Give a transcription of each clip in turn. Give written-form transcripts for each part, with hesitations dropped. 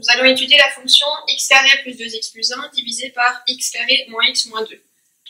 Nous allons étudier la fonction x carré plus 2x plus 1 divisé par x carré moins x moins 2.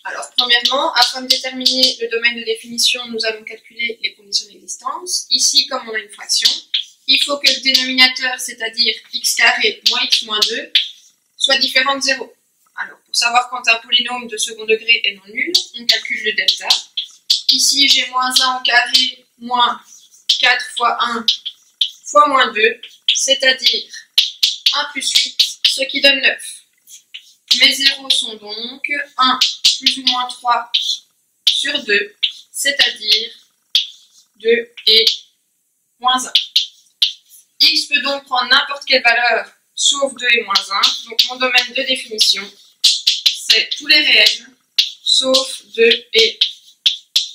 Alors, premièrement, afin de déterminer le domaine de définition, nous allons calculer les conditions d'existence. Ici, comme on a une fraction, il faut que le dénominateur, c'est-à-dire x carré moins x moins 2, soit différent de 0. Alors, pour savoir quand un polynôme de second degré est non nul, on calcule le delta. Ici, j'ai moins 1 au carré moins 4 fois 1 fois moins 2, c'est-à-dire 1 plus 8, ce qui donne 9. Mes zéros sont donc 1 plus ou moins 3 sur 2, c'est-à-dire 2 et moins 1. X peut donc prendre n'importe quelle valeur sauf 2 et moins 1, donc mon domaine de définition, c'est tous les réels sauf 2 et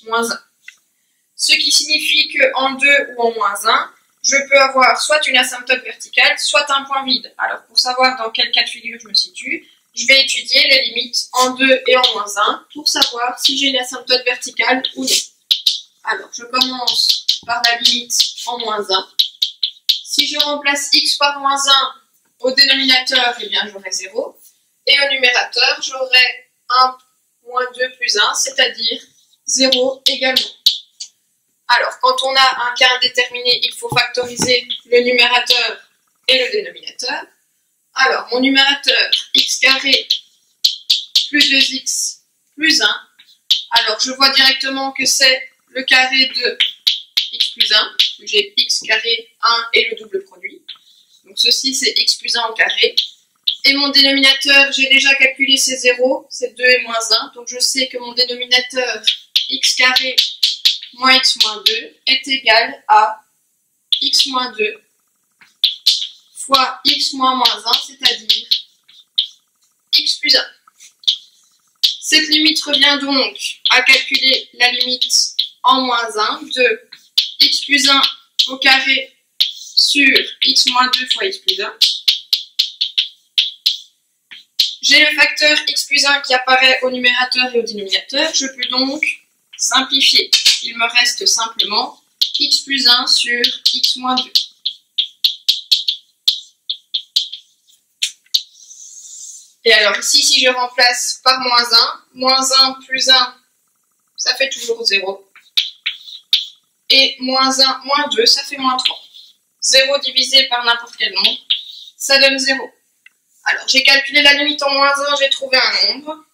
moins 1. Ce qui signifie qu'en 2 ou en moins 1, je peux avoir soit une asymptote verticale, soit un point vide. Alors, pour savoir dans quel cas de figure je me situe, je vais étudier les limites en 2 et en moins 1 pour savoir si j'ai une asymptote verticale ou non. Alors, je commence par la limite en moins 1. Si je remplace x par moins 1 au dénominateur, eh bien j'aurai 0. Et au numérateur, j'aurai 1 moins 2 plus 1, c'est-à-dire 0 également. Alors, quand on a un cas indéterminé, il faut factoriser le numérateur et le dénominateur. Alors, mon numérateur, x carré plus 2x plus 1. Alors, je vois directement que c'est le carré de x plus 1. J'ai x carré 1 et le double produit. Donc, ceci, c'est x plus 1 au carré. Et mon dénominateur, j'ai déjà calculé ses zéros, c'est 2 et moins 1. Donc, je sais que mon dénominateur, x carré moins x moins 2 est égal à x moins 2 fois x moins moins 1, c'est-à-dire x plus 1. Cette limite revient donc à calculer la limite en moins 1 de x plus 1 au carré sur x moins 2 fois x plus 1. J'ai le facteur x plus 1 qui apparaît au numérateur et au dénominateur. Je peux donc simplifier. Il me reste simplement x plus 1 sur x moins 2. Et alors ici, si je remplace par moins 1 plus 1, ça fait toujours 0. Et moins 1, moins 2, ça fait moins 3. 0 divisé par n'importe quel nombre, ça donne 0. Alors j'ai calculé la limite en moins 1, j'ai trouvé un nombre.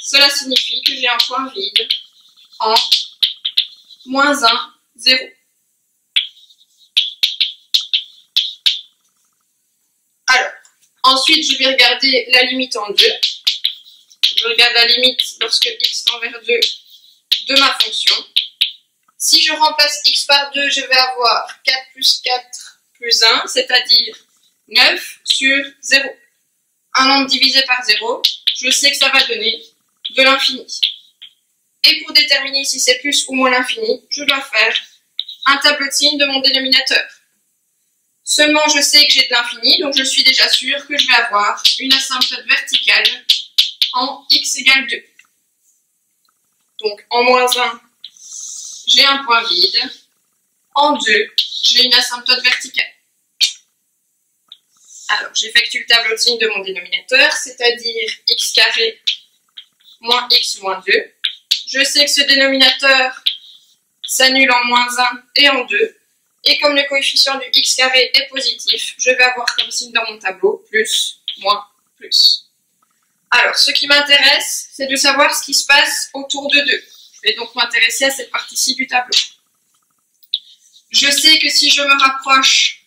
Cela signifie que j'ai un point vide en moins 1, 0. Alors, ensuite, je vais regarder la limite en 2. Je regarde la limite lorsque x tend vers 2 de ma fonction. Si je remplace x par 2, je vais avoir 4 plus 4 plus 1, c'est-à-dire 9 sur 0. Un nombre divisé par 0, je sais que ça va donner de l'infini. Et pour déterminer si c'est plus ou moins l'infini, je dois faire un tableau de signes de mon dénominateur. Seulement, je sais que j'ai de l'infini, donc je suis déjà sûr que je vais avoir une asymptote verticale en x égale 2. Donc, en moins 1, j'ai un point vide. En 2, j'ai une asymptote verticale. Alors, j'effectue le tableau de signes de mon dénominateur, c'est-à-dire x carré moins x moins 2. Je sais que ce dénominateur s'annule en moins 1 et en 2. Et comme le coefficient du x carré est positif, je vais avoir comme signe dans mon tableau plus, moins, plus. Alors, ce qui m'intéresse, c'est de savoir ce qui se passe autour de 2. Je vais donc m'intéresser à cette partie-ci du tableau. Je sais que si je me rapproche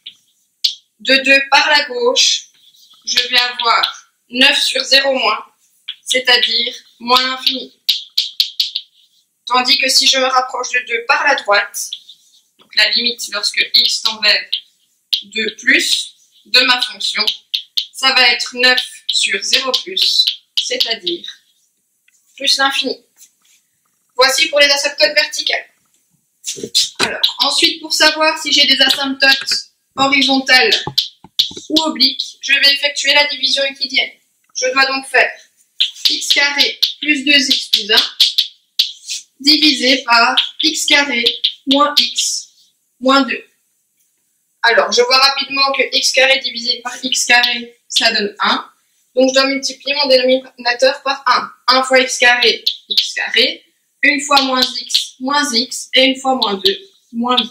de 2 par la gauche, je vais avoir 9 sur 0 moins, c'est-à-dire moins l'infini. Tandis que si je me rapproche de 2 par la droite, donc la limite lorsque x tend vers 2 plus de ma fonction, ça va être 9 sur 0 plus, c'est-à-dire plus l'infini. Voici pour les asymptotes verticales. Alors, ensuite, pour savoir si j'ai des asymptotes horizontales ou obliques, je vais effectuer la division euclidienne. Je dois donc faire x carré plus 2x plus 1 divisé par x carré moins x moins 2. Alors, je vois rapidement que x carré divisé par x carré, ça donne 1. Donc, je dois multiplier mon dénominateur par 1. 1 fois x carré, une fois moins x, et une fois moins 2, moins 2.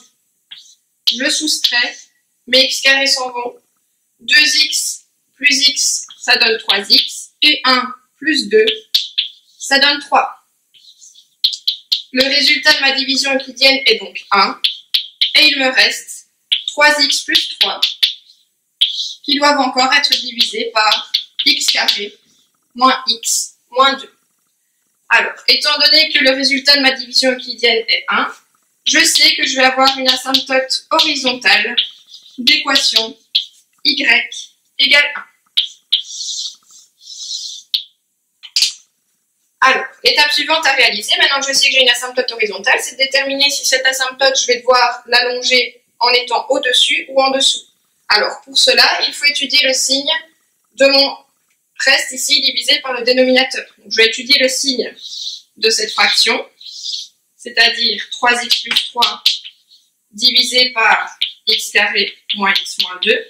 Je soustrais, mes x carrés s'en vont. 2x plus x, ça donne 3x, et 1 plus 2, ça donne 3. Le résultat de ma division euclidienne est donc 1, et il me reste 3x plus 3, qui doivent encore être divisés par x carré moins x moins 2. Alors, étant donné que le résultat de ma division euclidienne est 1, je sais que je vais avoir une asymptote horizontale d'équation y égale 1. Alors, l'étape suivante à réaliser, maintenant que je sais que j'ai une asymptote horizontale, c'est de déterminer si cette asymptote, je vais devoir l'allonger en étant au-dessus ou en dessous. Alors, pour cela, il faut étudier le signe de mon reste ici divisé par le dénominateur. Donc, je vais étudier le signe de cette fraction, c'est-à-dire 3x plus 3 divisé par x carré moins x moins 2,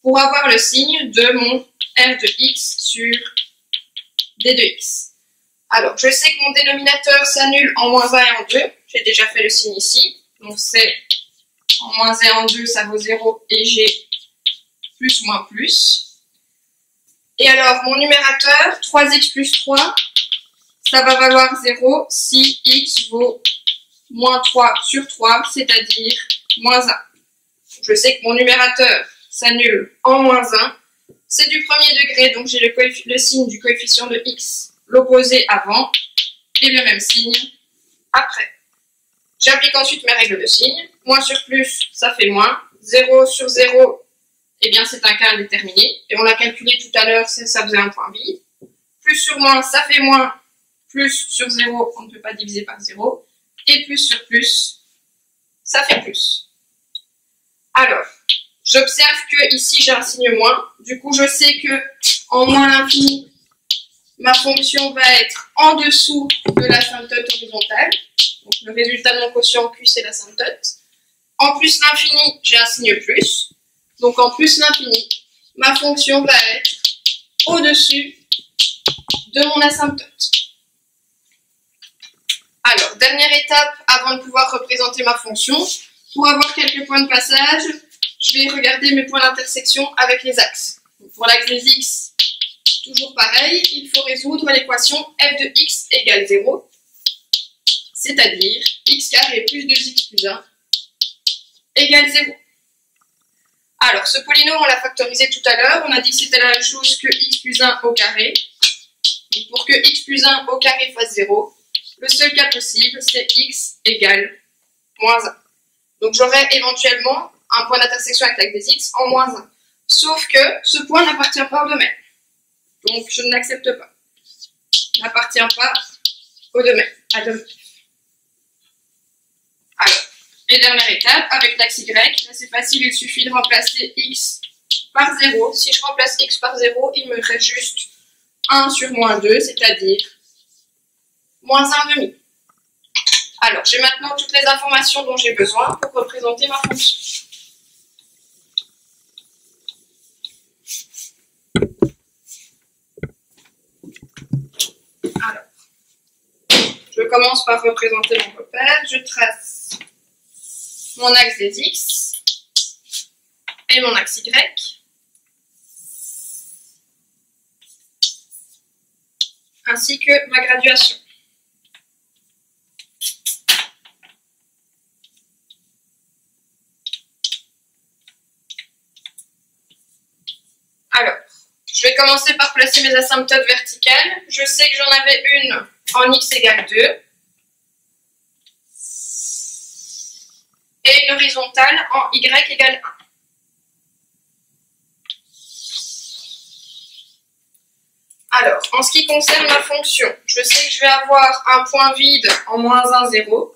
pour avoir le signe de mon r de x sur d de x. Alors, je sais que mon dénominateur s'annule en moins 1 et en 2. J'ai déjà fait le signe ici. Donc, c'est en moins 1 et en 2, ça vaut 0 et j'ai plus moins plus. Et alors, mon numérateur, 3x plus 3, ça va valoir 0 si x vaut moins 3 sur 3, c'est-à-dire moins 1. Je sais que mon numérateur s'annule en moins 1. C'est du premier degré, donc j'ai le signe du coefficient de x, l'opposé avant, et le même signe après. J'applique ensuite mes règles de signe. Moins sur plus, ça fait moins. 0 sur 0, eh bien c'est un cas indéterminé. Et on l'a calculé tout à l'heure, ça faisait un point vide. Plus sur moins, ça fait moins. Plus sur 0, on ne peut pas diviser par 0. Et plus sur plus, ça fait plus. Alors, j'observe que ici j'ai un signe moins. Du coup, je sais que en moins l'infini, ma fonction va être en dessous de l'asymptote horizontale. Donc le résultat de mon quotient Q, c'est l'asymptote. En plus l'infini, j'ai un signe plus. Donc en plus l'infini, ma fonction va être au-dessus de mon asymptote. Alors, dernière étape avant de pouvoir représenter ma fonction. Pour avoir quelques points de passage, je vais regarder mes points d'intersection avec les axes. Donc, pour l'axe des x, toujours pareil, il faut résoudre l'équation f de x égale 0, c'est-à-dire x carré plus 2x plus 1 égale 0. Alors, ce polynôme, on l'a factorisé tout à l'heure, on a dit que c'était la même chose que x plus 1 au carré. Donc, pour que x plus 1 au carré fasse 0, le seul cas possible, c'est x égale moins 1. Donc, j'aurai éventuellement un point d'intersection avec l'axe des x en moins 1. Sauf que ce point n'appartient pas au domaine. Donc, je ne l'accepte pas. N'appartient pas au domaine, à domaine. Alors, et dernière étape, avec l'axe y, là c'est facile, il suffit de remplacer x par 0. Si je remplace x par 0, il me reste juste 1 sur moins 2, c'est-à-dire moins 1 demi. Alors, j'ai maintenant toutes les informations dont j'ai besoin pour représenter ma fonction. Alors, je commence par représenter mon repère. Je trace mon axe des x et mon axe y. Ainsi que ma graduation. Alors, je vais commencer par placer mes asymptotes verticales. Je sais que j'en avais une en x égale 2 et une horizontale en y égale 1. Alors, en ce qui concerne ma fonction, je sais que je vais avoir un point vide en moins 1, 0,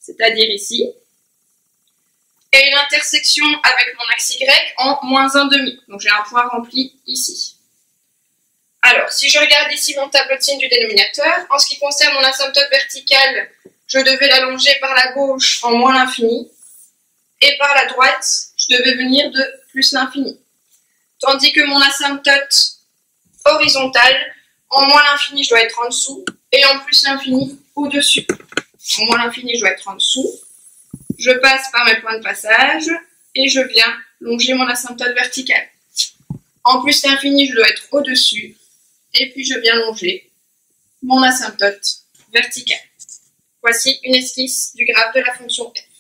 c'est-à-dire ici, et une intersection avec mon axe y en moins 1 demi. Donc j'ai un point rempli ici. Alors, si je regarde ici mon tableau de signes du dénominateur, en ce qui concerne mon asymptote verticale, je devais l'allonger par la gauche en moins l'infini, et par la droite, je devais venir de plus l'infini. Tandis que mon asymptote horizontale, en moins l'infini, je dois être en dessous, et en plus l'infini, au-dessus. En moins l'infini, je dois être en dessous. Je passe par mes points de passage, et je viens longer mon asymptote vertical. En plus l'infini, je dois être au-dessus, et puis je viens longer mon asymptote vertical. Voici une esquisse du graphe de la fonction f.